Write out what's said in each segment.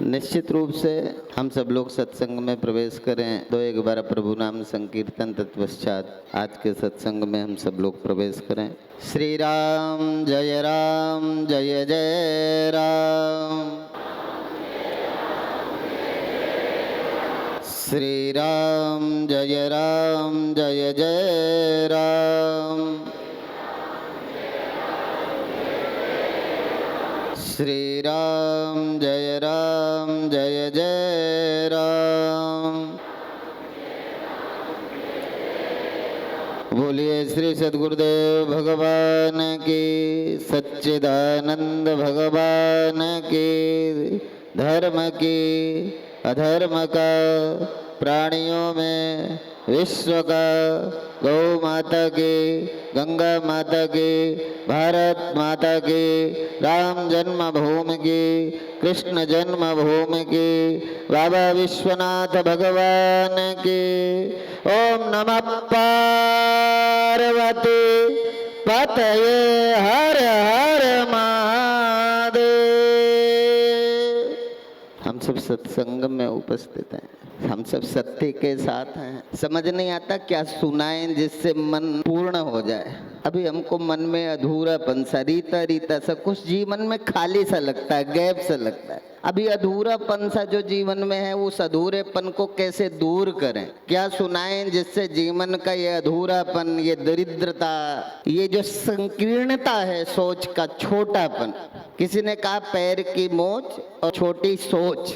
निश्चित रूप से हम सब लोग सत्संग में प्रवेश करें। तो एक बार प्रभु नाम संकीर्तन तत्पश्चात आज के सत्संग में हम सब लोग प्रवेश करें। श्री राम जय जय राम। श्री राम जय जय राम। श्री राम जय जय राम। बोलिए श्री सद्गुरुदेव भगवान की, सच्चिदानंद भगवान की। धर्म की अधर्म का, प्राणियों में विश्व का, गौ माता की, गंगा माता की, भारत माता की, राम जन्मभूमि की, कृष्ण जन्मभूमि की, बाबा विश्वनाथ भगवान की। ओम नमः पार्वती पतये हर हर महादेव। हम सब सत्संग में उपस्थित हैं, हम सब सत्य के साथ हैं। समझ नहीं आता क्या सुनाएं जिससे मन पूर्ण हो जाए। अभी हमको मन में अधूरापन सा, रीता सा, कुछ जीवन में खाली सा लगता है, गैप सा लगता है। अभी अधूरापन सा जो जीवन में है, उस अधूरेपन को कैसे दूर करें, क्या सुनाएं जिससे जीवन का ये अधूरापन, ये दरिद्रता, ये जो संकीर्णता है सोच का, छोटापन। किसी ने कहा पैर की मोच और छोटी सोच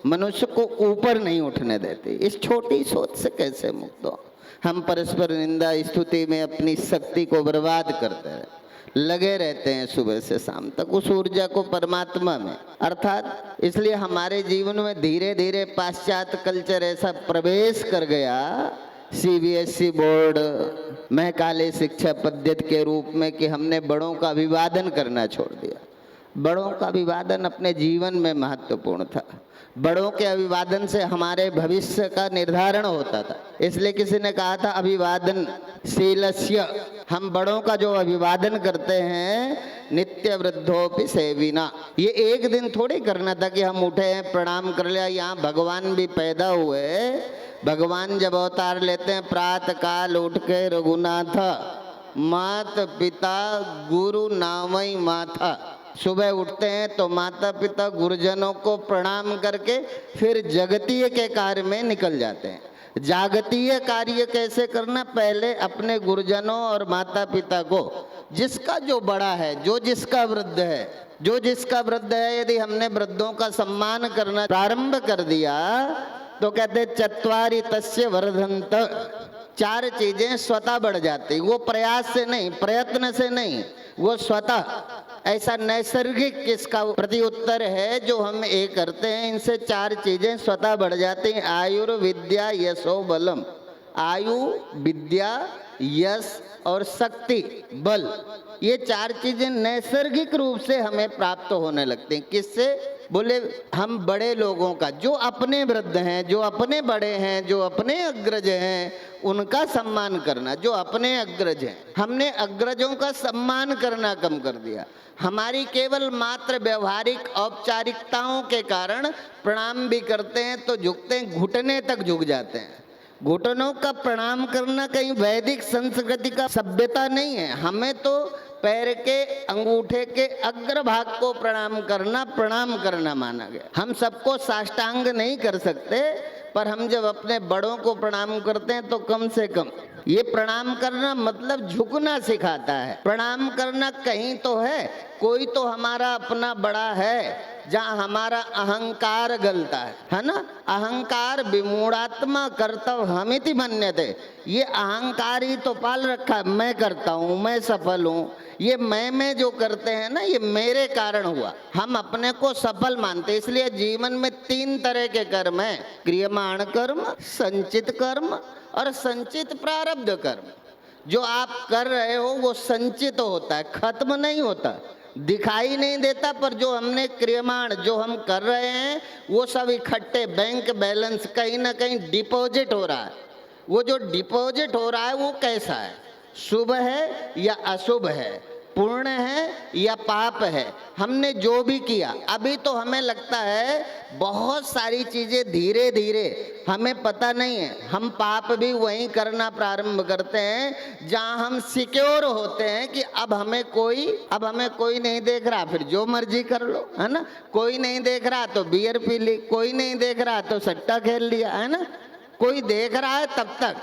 मनुष्य को ऊपर नहीं उठने देती। इस छोटी सोच से कैसे मुक्त हो? हम परस्पर निंदा स्तुति में अपनी शक्ति को बर्बाद करते हैं, लगे रहते हैं सुबह से शाम तक उस ऊर्जा को परमात्मा में। अर्थात इसलिए हमारे जीवन में धीरे धीरे पाश्चात्य कल्चर ऐसा प्रवेश कर गया, CBSE बोर्ड महकाले शिक्षा पद्धति के रूप में, कि हमने बड़ों का अभिवादन करना छोड़ दिया। बड़ों का अभिवादन अपने जीवन में महत्वपूर्ण था। बड़ों के अभिवादन से हमारे भविष्य का निर्धारण होता था। इसलिए किसी ने कहा था अभिवादन शीलस्य। हम बड़ों का जो अभिवादन करते हैं, नित्य वृद्धोपि सेविना। ये एक दिन थोड़ी करना था कि हम उठे हैं प्रणाम कर लिया। यहाँ भगवान भी पैदा हुए। भगवान जब अवतार लेते हैं, प्रातः काल उठ के रघुनाथ मात पिता गुरु नामई माथा। सुबह उठते हैं तो माता पिता गुरुजनों को प्रणाम करके फिर जगतीय के कार्य में निकल जाते हैं। जागतीय कार्य कैसे करना? पहले अपने गुरुजनों और माता पिता को, जिसका जो बड़ा है, जो जिसका वृद्ध है, जो जिसका वृद्ध है, यदि हमने वृद्धों का सम्मान करना प्रारंभ कर दिया तो कहते चत्वारि तस्य वर्धन्त। चार चीजें स्वतः बढ़ जाती। वो प्रयास से नहीं, प्रयत्न से नहीं, वो स्वतः। ऐसा नैसर्गिक किसका प्रति उत्तर है जो हम ये करते हैं, इनसे चार चीजें स्वतः बढ़ जाती हैं। आयुर्विद्या यशो बलम। आयु, विद्या, यश और शक्ति, बल, ये चार चीजें नैसर्गिक रूप से हमें प्राप्त होने लगती हैं। किससे? बोले हम बड़े लोगों का, जो अपने वृद्ध हैं, जो अपने बड़े हैं, जो अपने अग्रज हैं, उनका सम्मान करना। जो अपने अग्रज हैं, हमने अग्रजों का सम्मान करना कम कर दिया। हमारी केवल मात्र व्यवहारिक औपचारिकताओं के कारण प्रणाम भी करते हैं तो झुकते हैं, घुटने तक झुक जाते हैं। घुटनों का प्रणाम करना कहीं वैदिक संस्कृति का सभ्यता नहीं है। हमें तो पैर के अंगूठे के अग्रभाग को प्रणाम करना माना गया। हम सबको साष्टांग नहीं कर सकते, पर हम जब अपने बड़ों को प्रणाम करते हैं तो कम से कम ये प्रणाम करना मतलब झुकना सिखाता है। प्रणाम करना कहीं तो है, कोई तो हमारा अपना बड़ा है जहाँ हमारा अहंकार गलता है ना। अहंकार विमूढ़ात्मा कर्तव्य हमिति मन्यते। ये अहंकार ही तो पाल रखा है, मैं करता हूँ, मैं सफल हूँ। ये मैं जो करते हैं ना, ये मेरे कारण हुआ। हम अपने को सफल मानते। इसलिए जीवन में तीन तरह के कर्म हैं, क्रियमाण कर्म, संचित कर्म और संचित प्रारब्ध कर्म। जो आप कर रहे हो वो संचित होता है, खत्म नहीं होता, दिखाई नहीं देता। पर जो हमने क्रियमाण, जो हम कर रहे हैं, वो सब इकट्ठे बैंक बैलेंस कहीं ना कहीं डिपॉजिट हो रहा है। वो जो डिपॉजिट हो रहा है वो कैसा है? शुभ है या अशुभ है? पुण्य है या पाप है, हमने जो भी किया। अभी तो हमें लगता है बहुत सारी चीजें धीरे धीरे हमें पता नहीं है, हम पाप भी वहीं करना प्रारंभ करते हैं जहां हम सिक्योर होते हैं कि अब हमें कोई नहीं देख रहा, फिर जो मर्जी कर लो, है ना। कोई नहीं देख रहा तो बियर पी ली, कोई नहीं देख रहा तो सट्टा खेल लिया, है ना। कोई देख रहा है तब तक।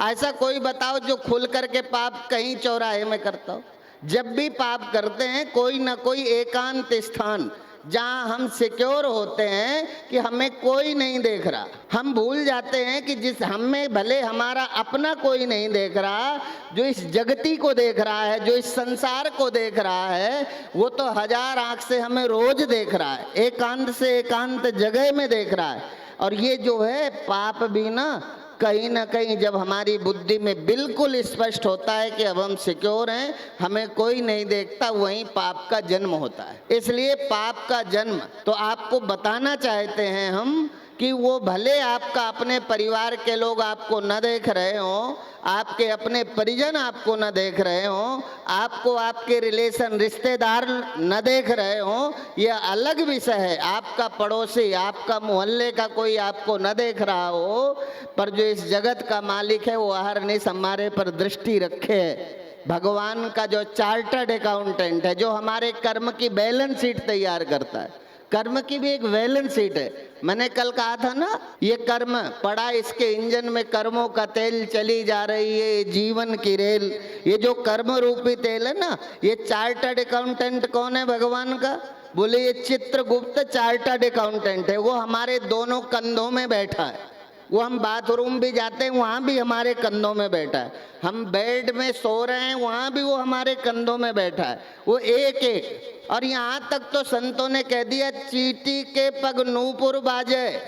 ऐसा कोई बताओ जो खुल करके पाप कहीं चौराहे में करता हो। जब भी पाप करते हैं कोई ना कोई एकांत स्थान जहां हम सिक्योर होते हैं कि हमें कोई नहीं देख रहा, हम भूल जाते हैं कि जिस हमें भले हमारा अपना कोई नहीं देख रहा, जो इस जगती को देख रहा है, जो इस संसार को देख रहा है, वो तो 1000 आंख से हमें रोज देख रहा है, एकांत से एकांत जगह में देख रहा है। और ये जो है पाप भी ना कहीं जब हमारी बुद्धि में बिल्कुल स्पष्ट होता है कि अब हम सिक्योर हैं, हमें कोई नहीं देखता, वहीं पाप का जन्म होता है। इसलिए पाप का जन्म तो आपको बताना चाहते हैं हम कि वो भले आपका अपने परिवार के लोग आपको न देख रहे हों, आपके अपने परिजन आपको न देख रहे हों, आपको आपके रिलेशन रिश्तेदार न देख रहे हों, यह अलग विषय है। आपका पड़ोसी, आपका मोहल्ले का कोई आपको न देख रहा हो, पर जो इस जगत का मालिक है वो अहरनिश हमारे पर दृष्टि रखे है। भगवान का जो चार्टर्ड अकाउंटेंट है, जो हमारे कर्म की बैलेंस शीट तैयार करता है, कर्म की भी एक बैलेंस शीट है। मैंने कल कहा था ना, ये कर्म पड़ा, इसके इंजन में कर्मों का तेल चली जा रही है, जीवन की रेल। ये जो कर्म रूपी तेल है ना, ये चार्टर्ड अकाउंटेंट कौन है भगवान का? बोले ये चित्रगुप्त चार्टर्ड अकाउंटेंट है। वो हमारे दोनों कंधों में बैठा है। वो हम बाथरूम भी जाते हैं वहाँ भी हमारे कंधों में बैठा है, हम बेड में सो रहे हैं वहाँ भी वो हमारे कंधों में बैठा है, वो एक एक। और यहाँ तक तो संतों ने कह दिया, चींटी के पग नूपुर बाजे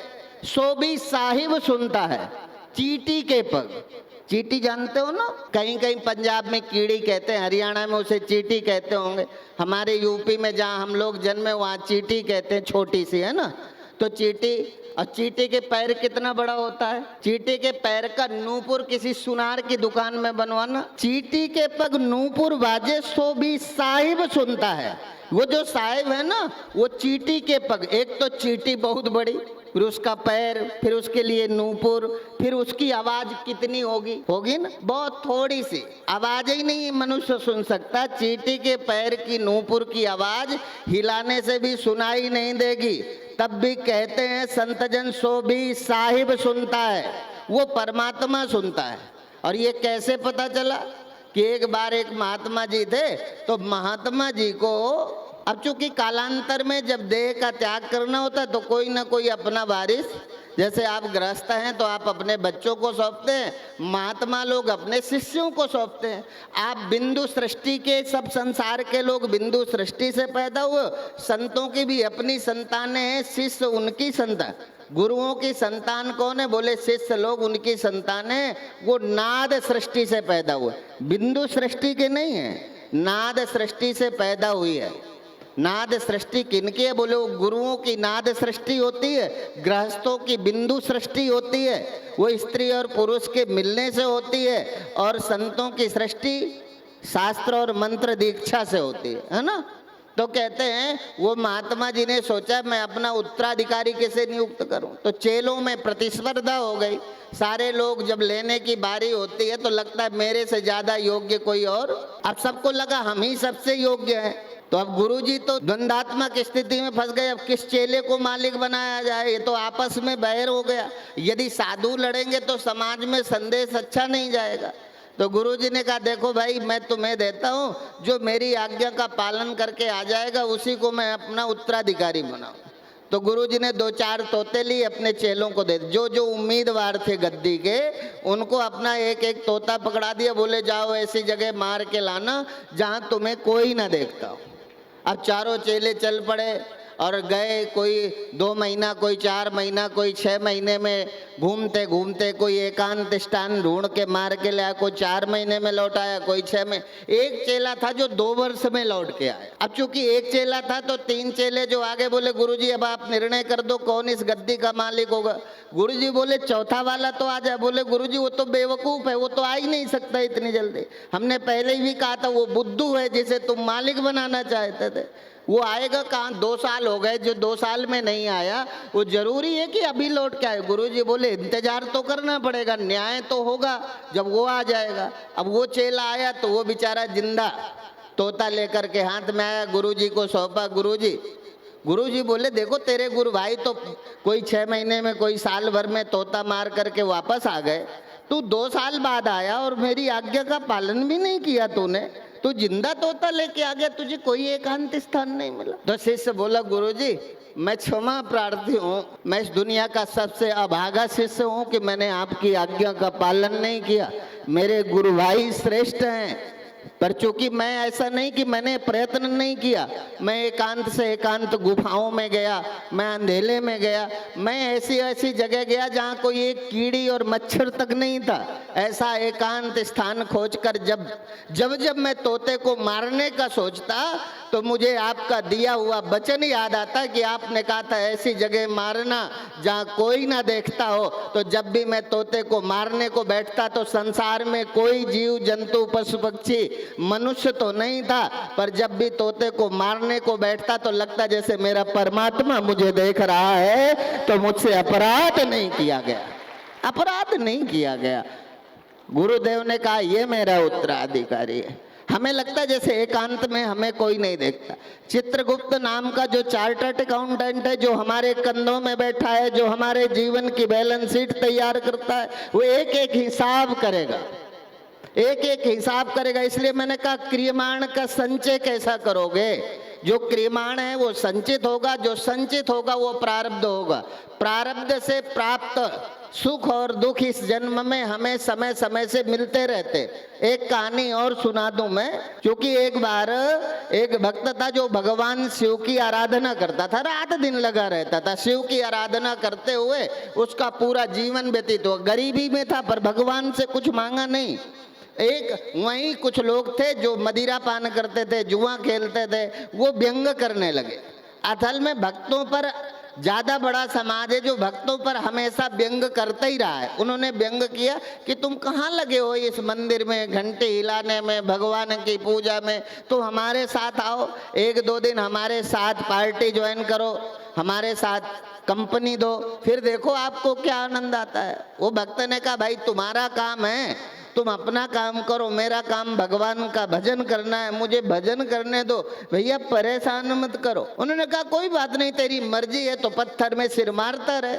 सो भी साहिब सुनता है। चींटी के पग, चींटी जानते हो ना, कहीं कहीं पंजाब में कीड़ी कहते हैं, हरियाणा में उसे चींटी कहते होंगे, हमारे यूपी में जहाँ हम लोग जन्मे वहाँ चींटी कहते हैं, छोटी सी, है ना। तो चींटी, और चींटी के पैर कितना बड़ा होता है, चींटी के पैर का नूपुर किसी सुनार की दुकान में बनवाना। चींटी के पग नूपुर बाजे सो भी साहिब सुनता है। वो जो साहिब है ना, वो चींटी के पग, एक तो चींटी बहुत बड़ी, फिर उसका पैर, फिर उसके लिए नूपुर, फिर उसकी आवाज कितनी होगी ना, बहुत थोड़ी सी आवाज ही नहीं मनुष्य सुन सकता। चींटी के पैर की नूपुर की आवाज हिलाने से भी सुनाई नहीं देगी, तब भी कहते हैं संतजन सो भी साहिब सुनता है, वो परमात्मा सुनता है। और ये कैसे पता चला कि एक बार एक महात्मा जी थे, तो महात्मा जी को अब चूंकि कालांतर में जब देह का त्याग करना होता है तो कोई ना कोई अपना वारिस, जैसे आप गृहस्थ हैं तो आप अपने बच्चों को सौंपते हैं, महात्मा लोग अपने शिष्यों को सौंपते हैं। आप बिंदु सृष्टि के, सब संसार के लोग बिंदु सृष्टि से पैदा हुए, संतों की भी अपनी संतानें हैं, शिष्य उनकी संतान। गुरुओं की संतान कौन है? बोले शिष्य लोग, उनकी संतानें वो नाद सृष्टि से पैदा हुए, बिंदु सृष्टि के नहीं है, नाद सृष्टि से पैदा हुई है। नाद सृष्टि किनकी है? बोले वो गुरुओं की नाद सृष्टि होती है, गृहस्थों की बिंदु सृष्टि होती है, वो स्त्री और पुरुष के मिलने से होती है, और संतों की सृष्टि शास्त्र और मंत्र दीक्षा से होती है ना। तो कहते हैं वो महात्मा जी ने सोचा मैं अपना उत्तराधिकारी कैसे नियुक्त करूं, तो चेलों में प्रतिस्पर्धा हो गई। सारे लोग जब लेने की बारी होती है तो लगता है मेरे से ज्यादा योग्य कोई और, अब सबको लगा हम ही सबसे योग्य हैं। तो अब गुरुजी तो द्वंदात्मक स्थिति में फंस गए, अब किस चेले को मालिक बनाया जाए, ये तो आपस में बैर हो गया। यदि साधु लड़ेंगे तो समाज में संदेश अच्छा नहीं जाएगा। तो गुरुजी ने कहा देखो भाई, मैं तुम्हें देता हूँ, जो मेरी आज्ञा का पालन करके आ जाएगा उसी को मैं अपना उत्तराधिकारी बनाऊँ। तो गुरुजी ने 2-4 तोते लिए, अपने चेलों को दे, जो जो उम्मीदवार थे गद्दी के उनको अपना एक एक तोता पकड़ा दिया, बोले जाओ ऐसी जगह मार के लाना जहाँ तुम्हें कोई ना देखता हो। अब चारों चेले चल पड़े और गए, कोई 2 महीना, कोई 4 महीना, कोई 6 महीने में घूमते घूमते कोई एकांत स्थान ढूंढ के मार के लाया, कोई 4 महीने में लौट आया, कोई 6 में। एक चेला था जो 2 वर्ष में लौट के आया। अब चूंकि एक चेला था तो 3 चेले जो आगे बोले गुरुजी अब आप निर्णय कर दो कौन इस गद्दी का मालिक होगा। गुरुजी बोले चौथा वाला तो आ जाए। बोले गुरुजी वो तो बेवकूफ है, वो तो आ ही नहीं सकता इतनी जल्दी। हमने पहले ही भी कहा था वो बुद्धू है जिसे तुम मालिक बनाना चाहते थे, वो आएगा कहाँ। 2 साल हो गए, जो 2 साल में नहीं आया वो जरूरी है कि अभी लौट के आए। गुरुजी बोले इंतजार तो करना पड़ेगा, न्याय तो होगा जब वो आ जाएगा। अब वो चेला आया तो वो बेचारा जिंदा तोता लेकर के हाथ में आया, गुरुजी को सौंपा। गुरुजी बोले देखो तेरे गुरु भाई तो कोई 6 महीने में, कोई साल भर में तोता मार करके वापस आ गए, तू 2 साल बाद आया और मेरी आज्ञा का पालन भी नहीं किया तूने, तू जिंदा तोता लेके आ गया, तुझे कोई एकांत स्थान नहीं मिला। तो शिष्य बोला गुरुजी मैं क्षमा प्रार्थी हूँ, मैं इस दुनिया का सबसे अभागा शिष्य हूँ कि मैंने आपकी आज्ञा का पालन नहीं किया। मेरे गुरु भाई श्रेष्ठ हैं, पर चूंकि मैं ऐसा नहीं कि मैंने प्रयत्न नहीं किया, मैं एकांत से एकांत गुफाओं में गया, मैं अंधेले में गया, मैं ऐसी ऐसी जगह गया जहाँ कोई एक कीड़ी और मच्छर तक नहीं था। ऐसा एकांत स्थान खोजकर जब मैं तोते को मारने का सोचता तो मुझे आपका दिया हुआ वचन याद आता कि आपने कहा था ऐसी जगह मारना जहाँ कोई ना देखता हो। तो जब भी मैं तोते को मारने को बैठता तो संसार में कोई जीव जंतु पशु पक्षी मनुष्य तो नहीं था, पर जब भी तोते को मारने को बैठता तो लगता जैसे मेरा परमात्मा मुझे देख रहा है, तो मुझसे अपराध नहीं किया गया, अपराध नहीं किया गया। गुरुदेव ने कहा ये मेरा उत्तराधिकारी है। हमें लगता है जैसे एकांत में हमें कोई नहीं देखता। चित्रगुप्त नाम का जो चार्टर्ड अकाउंटेंट है, जो हमारे कंधों में बैठा है, जो हमारे जीवन की बैलेंस शीट तैयार करता है, वो एक एक हिसाब करेगा, एक एक हिसाब करेगा। इसलिए मैंने कहा क्रियमाण का संचय कैसा करोगे। जो क्रियमाण है वो संचित होगा, जो संचित होगा वो प्रारब्ध होगा। प्रारब्ध से प्राप्त सुख और दुख इस जन्म में हमें समय समय से मिलते रहते। एक कहानी और सुना दूं मैं, क्योंकि एक बार एक भक्त था जो भगवान शिव की आराधना करता था, रात दिन लगा रहता था शिव की आराधना करते हुए, उसका पूरा जीवन व्यतीत हुआ। गरीबी में था पर भगवान से कुछ मांगा नहीं। एक वहीं कुछ लोग थे जो मदिरा पान करते थे, जुआ खेलते थे, वो व्यंग करने लगे। असल में भक्तों पर ज्यादा बड़ा समाज है जो भक्तों पर हमेशा व्यंग करता ही रहा है। उन्होंने व्यंग किया कि तुम कहाँ लगे हो इस मंदिर में घंटे हिलाने में, भगवान की पूजा में, तो हमारे साथ आओ, 1-2 दिन हमारे साथ पार्टी ज्वाइन करो, हमारे साथ कंपनी दो, फिर देखो आपको क्या आनंद आता है। वो भक्त ने कहा भाई तुम्हारा काम है, तुम अपना काम करो, मेरा काम भगवान का भजन करना है, मुझे भजन करने दो, भैया परेशान मत करो। उन्होंने कहा कोई बात नहीं, तेरी मर्जी है तो पत्थर में सिर मारता रहे।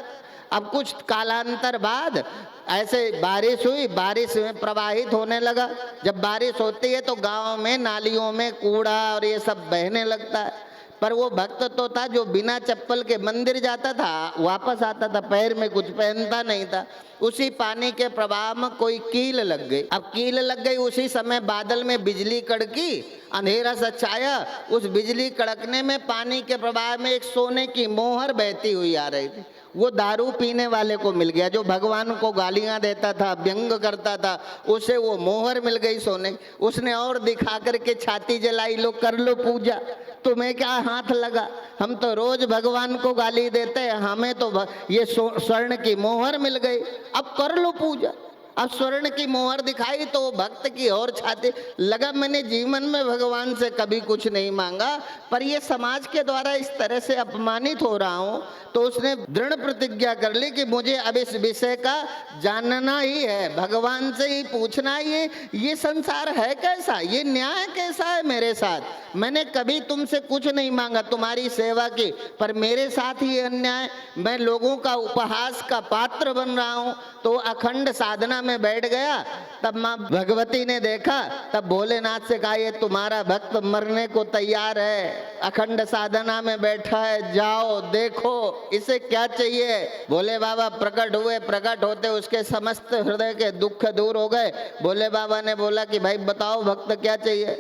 अब कुछ कालांतर बाद ऐसे बारिश हुई, बारिश में प्रवाहित होने लगा। जब बारिश होती है तो गाँव में नालियों में कूड़ा और ये सब बहने लगता है। पर वो भक्त तो था जो बिना चप्पल के मंदिर जाता था, वापस आता था, पैर में कुछ पहनता नहीं था। उसी पानी के प्रवाह में कोई कील लग गई। अब कील लग गई, उसी समय बादल में बिजली कड़की, अंधेरा सा छाया। उस बिजली कड़कने में पानी के प्रवाह में एक सोने की मोहर बहती हुई आ रही थी। वो दारू पीने वाले को मिल गया जो भगवान को गालियां देता था, व्यंग करता था, उसे वो मोहर मिल गई सोने। उसने और दिखा करके छाती जलाई, लो कर लो पूजा, तुम्हें क्या हाथ लगा, हम तो रोज भगवान को गाली देते हैं, हमें तो ये स्वर्ण की मोहर मिल गई, अब कर लो पूजा। अब स्वर्ण की मोहर दिखाई तो भक्त की और छाती लगा, मैंने जीवन में भगवान से कभी कुछ नहीं मांगा, पर ये समाज के द्वारा इस तरह से अपमानित हो रहा हूँ। तो उसने दृढ़ प्रतिज्ञा कर ली कि मुझे अब इस विषय का जानना ही है, भगवान से ही पूछना ही। ये संसार है कैसा, ये न्याय कैसा है मेरे साथ। मैंने कभी तुमसे कुछ नहीं मांगा, तुम्हारी सेवा की, पर मेरे साथ ही अन्याय, मैं लोगों का उपहास का पात्र बन रहा हूँ। तो अखंड साधना में बैठ गया। तब माँ भगवती ने देखा, तब भोलेनाथ से कहा ये तुम्हारा भक्त मरने को तैयार है, अखंड साधना में बैठा है, जाओ देखो इसे क्या चाहिए। भोले बाबा प्रकट हुए, प्रकट होते उसके समस्त हृदय के दुख दूर हो गए। भोले बाबा ने बोला कि भाई बताओ भक्त क्या चाहिए।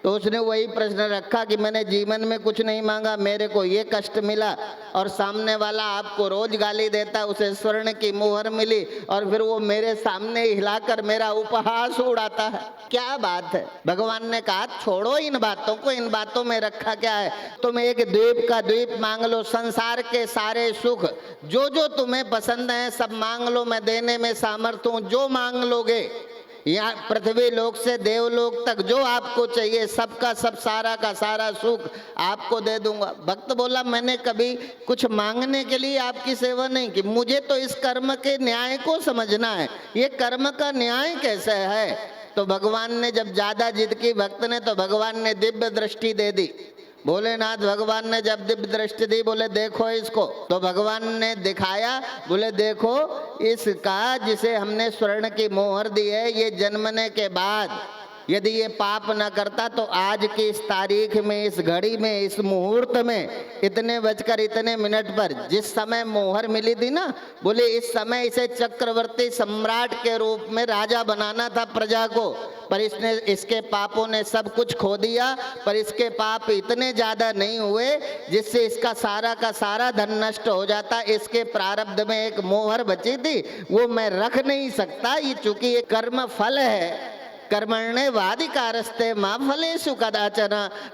तो उसने वही प्रश्न रखा कि मैंने जीवन में कुछ नहीं मांगा, मेरे को ये कष्ट मिला, और सामने वाला आपको रोज गाली देता, उसे स्वर्ण की मुहर मिली और फिर वो मेरे सामने हिलाकर मेरा उपहास उड़ाता है। क्या बात है। भगवान ने कहा छोड़ो इन बातों को, इन बातों में रखा क्या है। तुम एक द्वीप का द्वीप मांग लो, संसार के सारे सुख जो जो तुम्हें पसंद है सब मांग लो, मैं देने में सामर्थ हूँ। जो मांग लोगे, यहाँ पृथ्वी लोक से देवलोक तक जो आपको चाहिए सबका सब, सारा का सारा सुख आपको दे दूंगा। भक्त बोला मैंने कभी कुछ मांगने के लिए आपकी सेवा नहीं की, मुझे तो इस कर्म के न्याय को समझना है, ये कर्म का न्याय कैसे है। तो भगवान ने जब ज्यादा जिद की भक्त ने, तो भगवान ने दिव्य दृष्टि दे दी। भोलेनाथ भगवान ने जब दिव्य दृष्टि दी, बोले देखो इसको, तो भगवान ने दिखाया, बोले देखो इसका जिसे हमने स्वर्ण की मोहर दी है, ये जन्मने के बाद यदि ये पाप न करता तो आज की इस तारीख में, इस घड़ी में, इस मुहूर्त में, इतने बजकर इतने मिनट पर जिस समय मोहर मिली थी ना, बोले इस समय इसे चक्रवर्ती सम्राट के रूप में राजा बनाना था प्रजा को, पर इसने, इसके पापों ने सब कुछ खो दिया। पर इसके पाप इतने ज्यादा नहीं हुए जिससे इसका सारा का सारा धन नष्ट हो जाता। इसके प्रारब्ध में एक मोहर बची थी, वो मैं रख नहीं सकता, ये चूंकि ये कर्म फल है, कर्मण्येवाधिकारस्ते मा फलेषु कदाचन,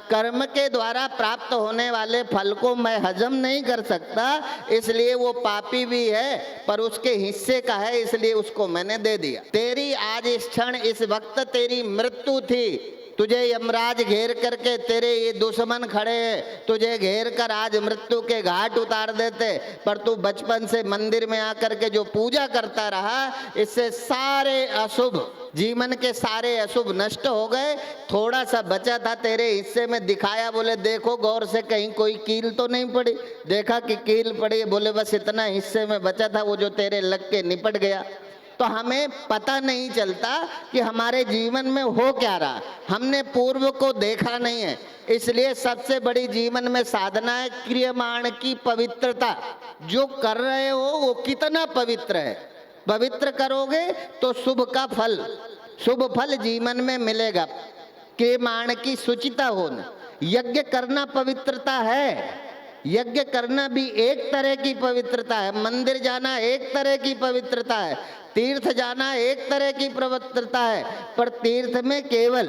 कर्म के द्वारा प्राप्त होने वाले फल को मैं हजम नहीं कर सकता, इसलिए वो पापी भी है पर उसके हिस्से का है, इसलिए उसको मैंने दे दिया। तेरी आज इस क्षण इस वक्त तेरी मृत्यु थी, तुझे यमराज घेर करके, तेरे ये दुश्मन खड़े हैं, तुझे घेर कर आज मृत्यु के घाट उतार देते, पर तू बचपन से मंदिर में आकर के जो पूजा करता रहा, इससे सारे अशुभ, जीवन के सारे अशुभ नष्ट हो गए। थोड़ा सा बचा था तेरे हिस्से में, दिखाया, बोले देखो गौर से कहीं कोई कील तो नहीं पड़ी, देखा कि कील पड़ी, बोले बस इतना हिस्से में बचा था, वो जो तेरे लग के निपट गया। तो हमें पता नहीं चलता कि हमारे जीवन में हो क्या रहा, हमने पूर्व को देखा नहीं है। इसलिए सबसे बड़ी जीवन में साधना है क्रियमाण की पवित्रता। जो कर रहे हो वो कितना पवित्र है, पवित्र करोगे तो शुभ का फल, शुभ फल जीवन में मिलेगा। क्रियमाण की शुचिता होना, यज्ञ करना पवित्रता है, यज्ञ करना भी एक तरह की पवित्रता है, मंदिर जाना एक तरह की पवित्रता है, तीर्थ जाना एक तरह की पवित्रता है, पर तीर्थ में केवल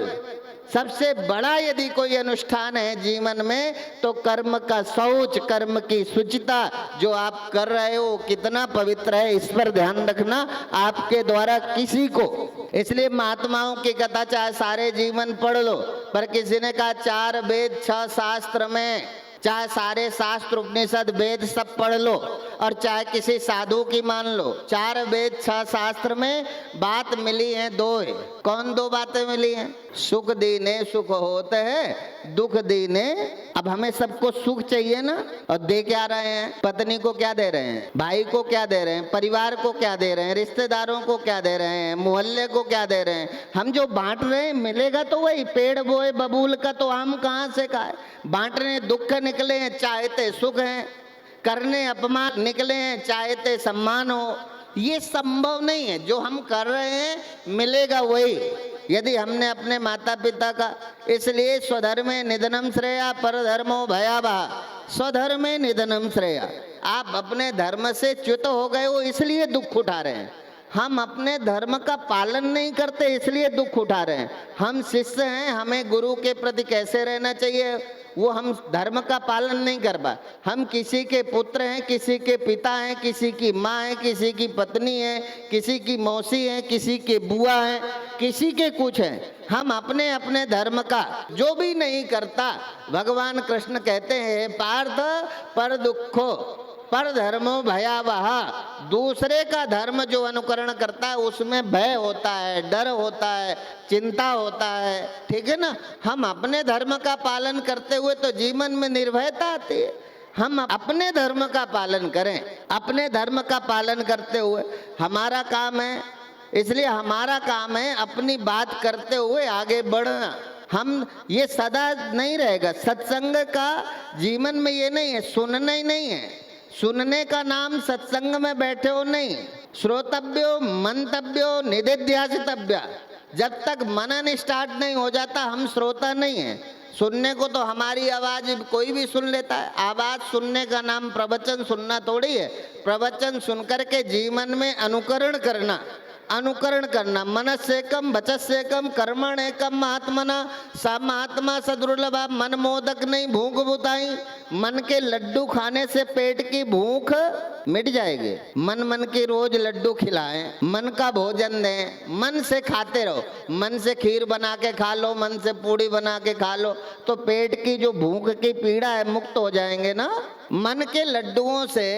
सबसे बड़ा यदि कोई अनुष्ठान है जीवन में तो कर्म का शौच, कर्म की शुचिता, जो आप कर रहे हो कितना पवित्र है, इस पर ध्यान रखना आपके द्वारा किसी को। इसलिए महात्माओं की कथा चाहे सारे जीवन पढ़ लो, पर किसी ने कहा 4 वेद 6 शास्त्र में, चाहे सारे शास्त्र उपनिषद वेद सब पढ़ लो और चाहे किसी साधु की मान लो, 4 वेद 6 शास्त्र में बात मिली है 2 है। कौन 2 बातें मिली हैं? सुख दीने सुख होते हैं, दुख दीने। अब हमें सबको सुख चाहिए ना, और दे क्या रहे हैं? पत्नी को क्या दे रहे हैं, भाई को क्या दे रहे हैं, परिवार को क्या दे रहे हैं, रिश्तेदारों को क्या दे रहे हैं, मोहल्ले को क्या दे रहे हैं। हम जो बांट रहे हैं मिलेगा तो वही, पेड़ बोए बबूल का तो आम कहाँ से खाए। बांटने दुख निकले हैं, चाहते सुख हैं, करने अपमान निकले हैं, चाहते सम्मान हो। ये संभव नहीं है, जो हम कर रहे हैं मिलेगा वही, यदि हमने अपने माता पिता का। इसलिए स्वधर्मे निधनम श्रेया परधर्मो भयावह, स्वधर्मे निधनम श्रेया। आप अपने धर्म से च्युत हो गए हो इसलिए दुख उठा रहे हैं, हम अपने धर्म का पालन नहीं करते इसलिए दुख उठा रहे हैं। हम शिष्य हैं, हमें गुरु के प्रति कैसे रहना चाहिए वो हम धर्म का पालन नहीं कर पा। हम किसी के पुत्र हैं, किसी के पिता हैं, किसी की माँ है, किसी की पत्नी है, किसी की मौसी है, किसी के बुआ है, किसी के कुछ है। हम अपने अपने धर्म का जो भी नहीं करता, भगवान कृष्ण कहते हैं पार्थ पर दुखो पर धर्मो भयावह, दूसरे का धर्म जो अनुकरण करता है उसमें भय होता है, डर होता है, चिंता होता है, ठीक है ना। हम अपने धर्म का पालन करते हुए तो जीवन में निर्भयता आती है। हम अपने धर्म का पालन करें, अपने धर्म का पालन करते हुए हमारा काम है। इसलिए हमारा काम है अपनी बात करते हुए आगे बढ़ना। हम ये सदा नहीं रहेगा, सत्संग का जीवन में ये नहीं है, सुनना ही नहीं है। सुनने का नाम सत्संग में बैठे हो नहीं, श्रोतव्यो मंतव्यो निदिध्यासितव्य, जब तक मनन स्टार्ट नहीं हो जाता हम श्रोता नहीं है। सुनने को तो हमारी आवाज कोई भी सुन लेता है। आवाज सुनने का नाम प्रवचन सुनना थोड़ी है। प्रवचन सुनकर के जीवन में अनुकरण करना, अनुकरण करना। मनस्सेकम वचस्सेकम कर्मण एकम महात्मना सा महात्मा सदुर्लभा। मन मोदक नहीं भूख बुताई। मन के लड्डू खाने से पेट की भूख मिट जाएगी। मन मन की रोज लड्डू खिलाएं, मन का भोजन दें, मन से खाते रहो। मन से खीर बना के खा लो, मन से पूड़ी बना के खा लो, तो पेट की जो भूख की पीड़ा है मुक्त हो जाएंगे ना। मन के लड्डुओं से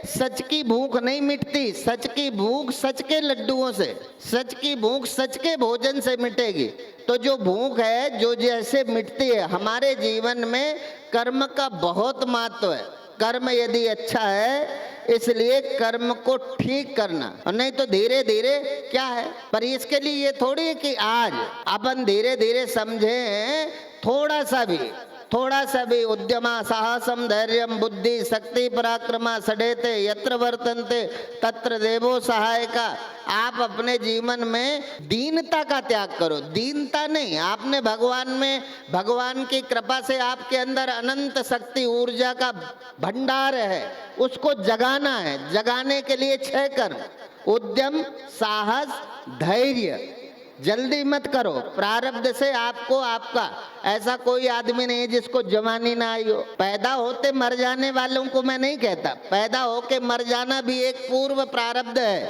सच की भूख नहीं मिटती। सच की भूख सच के लड्डुओं से, सच की भूख सच के भोजन से मिटेगी। तो जो भूख है जो जैसे मिटती है, हमारे जीवन में कर्म का बहुत महत्व है। कर्म यदि अच्छा है इसलिए कर्म को ठीक करना, और नहीं तो धीरे धीरे क्या है। पर इसके लिए ये थोड़ी है कि आज अपन धीरे धीरे समझें। थोड़ा सा भी उद्यमा साहसम धैर्यम बुद्धि शक्ति पराक्रमा सडेते यत्र वर्तन्ते तत्र देवो सहायका। आप अपने जीवन में दीनता का त्याग करो। दीनता नहीं, आपने भगवान में, भगवान की कृपा से आपके अंदर अनंत शक्ति ऊर्जा का भंडार है, उसको जगाना है। जगाने के लिए 6 कर्म, उद्यम साहस धैर्य। जल्दी मत करो, प्रारब्ध से आपको आपका। ऐसा कोई आदमी नहीं है जिसको जवानी ना आई हो। पैदा होते मर जाने वालों को मैं नहीं कहता, पैदा होके मर जाना भी एक पूर्व प्रारब्ध है।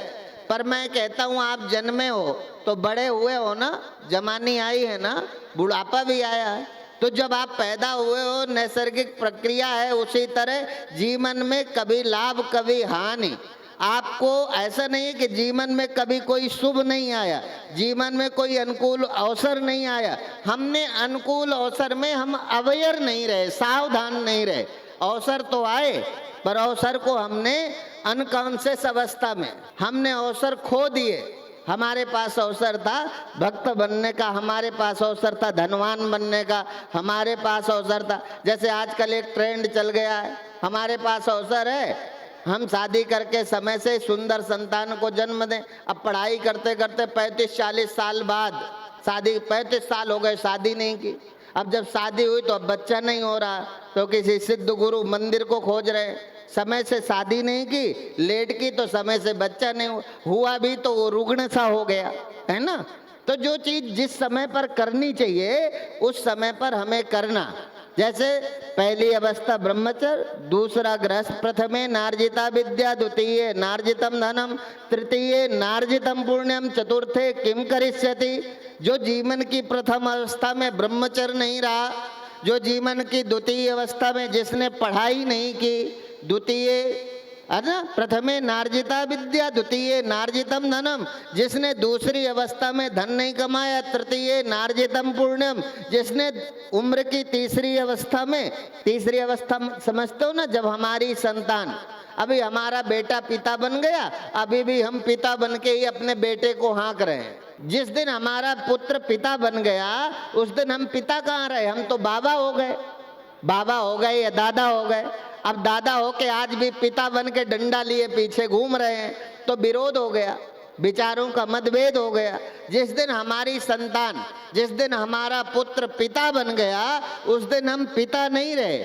पर मैं कहता हूँ आप जन्मे हो तो बड़े हुए हो ना, जवानी आई है ना, बुढ़ापा भी आया है। तो जब आप पैदा हुए हो नैसर्गिक प्रक्रिया है। उसी तरह जीवन में कभी लाभ कभी हानि। आपको ऐसा नहीं है कि जीवन में कभी कोई शुभ नहीं आया, जीवन में कोई अनुकूल अवसर नहीं आया। हमने अनुकूल अवसर में हम अवेयर नहीं रहे, सावधान नहीं रहे। अवसर तो आए पर अवसर को हमने अनकॉन्शियस अवस्था में हमने अवसर खो दिए। हमारे पास अवसर था भक्त बनने का, हमारे पास अवसर था धनवान बनने का, हमारे पास अवसर था। जैसे आजकल एक ट्रेंड चल गया है, हमारे पास अवसर है हम शादी करके समय से सुंदर संतान को जन्म दें। अब पढ़ाई करते करते 35-40 साल बाद शादी, 35 साल हो गए शादी नहीं की। अब जब शादी हुई तो अब बच्चा नहीं हो रहा, तो किसी सिद्ध गुरु मंदिर को खोज रहे। समय से शादी नहीं की, लेट की तो समय से बच्चा नहीं हुआ भी तो वो रुग्ण सा हो गया, है ना। तो जो चीज जिस समय पर करनी चाहिए उस समय पर हमें करना। जैसे पहली अवस्था ब्रह्मचर्य, दूसरा गृहस्थ, प्रथमे नार्जिता विद्या, द्वितीय नार्जितम धनम, तृतीय नार्जितम पुण्यम, चतुर्थे किम करिष्यति। जो जीवन की प्रथम अवस्था में ब्रह्मचर्य नहीं रहा, जो जीवन की द्वितीय अवस्था में जिसने पढ़ाई नहीं की, द्वितीय है ना, प्रथमे नार्जिता विद्या, द्वितीय नार्जितम धनम, जिसने दूसरी अवस्था में धन नहीं कमाया, तृतीय नार्जितम पुण्यम, जिसने उम्र की तीसरी अवस्था में, तीसरी अवस्था समझते हो ना, जब हमारी संतान, अभी हमारा बेटा पिता बन गया, अभी भी हम पिता बन के ही अपने बेटे को हाँक रहे हैं। जिस दिन हमारा पुत्र पिता बन गया उस दिन हम पिता कहाँ रहे, हम तो बाबा हो गए, बाबा हो गए या दादा हो गए। अब दादा हो के आज भी पिता बन के डंडा लिए पीछे घूम रहे हैं, तो विरोध हो गया, विचारों का मतभेद हो गया। जिस दिन हमारी संतान, जिस दिन हमारा पुत्र पिता बन गया उस दिन हम पिता नहीं रहे,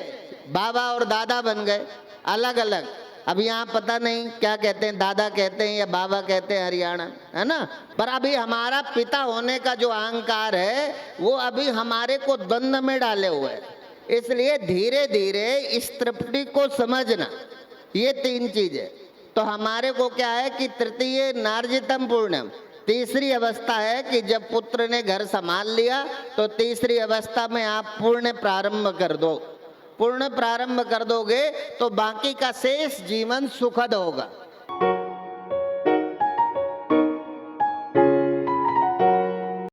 बाबा और दादा बन गए, अलग अलग। अब यहाँ पता नहीं क्या कहते हैं, दादा कहते हैं या बाबा कहते हैं हरियाणा, है ना। पर अभी हमारा पिता होने का जो अहंकार है वो अभी हमारे को द्वंद्व में डाले हुए है। इसलिए धीरे धीरे इस त्रिपुटी को समझना, ये 3 चीजें। तो हमारे को क्या है कि तृतीय नार्जितम पूर्णम, तीसरी अवस्था है कि जब पुत्र ने घर संभाल लिया तो तीसरी अवस्था में आप पूर्ण प्रारंभ कर दो। पूर्ण प्रारंभ कर दोगे तो बाकी का शेष जीवन सुखद होगा।